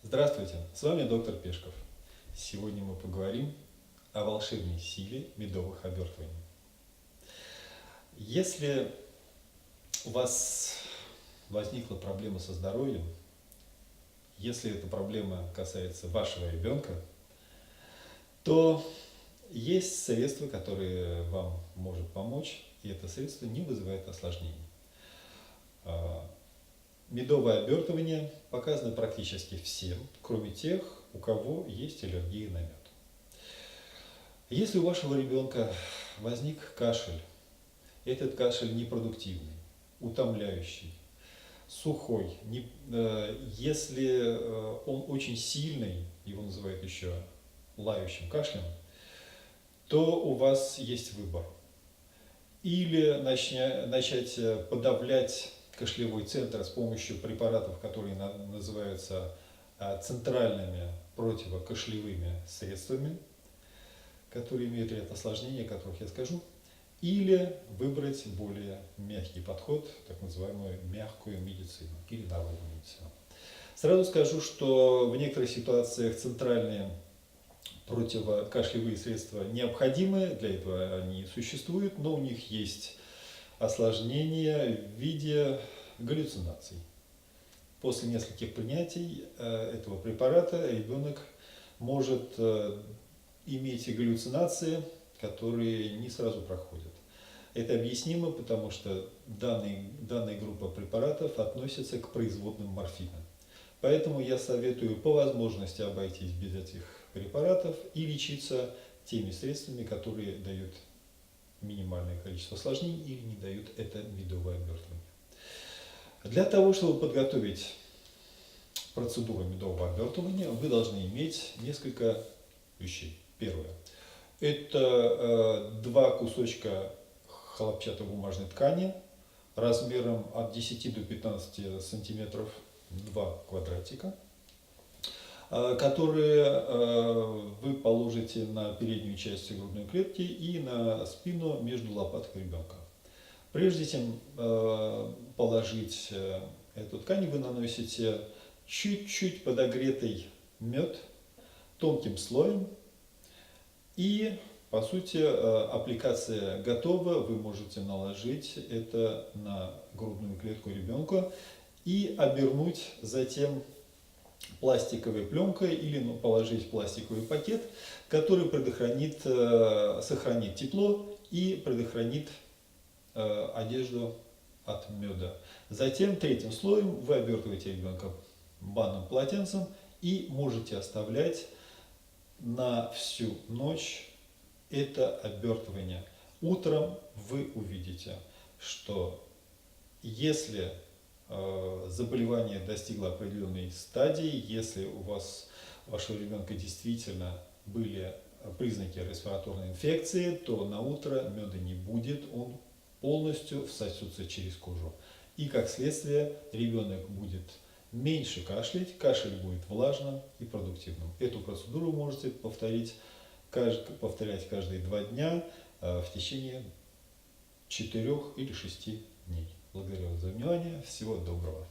Здравствуйте, с вами доктор Пешков. Сегодня мы поговорим о волшебной силе медовых обертываний. Если у вас возникла проблема со здоровьем, если эта проблема касается вашего ребенка, то есть средство, которое вам может помочь, и это средство не вызывает осложнений. Медовое обертывание показано практически всем, кроме тех, у кого есть аллергия на мед. Если у вашего ребенка возник кашель, этот кашель непродуктивный, утомляющий, сухой, если он очень сильный, его называют еще лающим кашлем, то у вас есть выбор. Или начать подавлять кашлевой центр с помощью препаратов, которые называются центральными противокашлевыми средствами, которые имеют ряд осложнений, о которых я скажу, или выбрать более мягкий подход, так называемую мягкую медицину или народную медицину. Сразу скажу, что в некоторых ситуациях центральные противокашлевые средства необходимы, для этого они существуют, но у них есть осложнения в виде галлюцинаций. После нескольких принятий этого препарата ребенок может иметь галлюцинации, которые не сразу проходят. Это объяснимо, потому что данная группа препаратов относится к производным морфина. Поэтому я советую по возможности обойтись без этих препаратов и лечиться теми средствами, которые дают минимальное количество осложнений или не дают это медовое обертывание. Для того, чтобы подготовить процедуру медового обертывания, вы должны иметь несколько вещей. Первое. Это 2 кусочка хлопчатобумажной ткани размером от 10 до 15 сантиметров, 2 квадратика, которые вы положите на переднюю часть грудной клетки и на спину между лопаток ребенка. Прежде чем положить эту ткань, вы наносите чуть-чуть подогретый мед тонким слоем. И, по сути, аппликация готова. Вы можете наложить это на грудную клетку ребенка и обернуть затем пластиковой пленкой или положить пластиковый пакет, который сохранит тепло и предохранит одежду от меда. Затем третьим слоем вы обертываете ребенка банным полотенцем и можете оставлять на всю ночь это обертывание. Утром вы увидите, что если заболевание достигло определенной стадии, если у вашего ребенка действительно были признаки респираторной инфекции, то на утро меда не будет, он полностью всосется через кожу. И как следствие ребенок будет меньше кашлять, кашель будет влажным и продуктивным. Эту процедуру вы можете повторять каждые 2 дня в течение 4 или 6 дней. Благодарю вас за внимание. Всего доброго.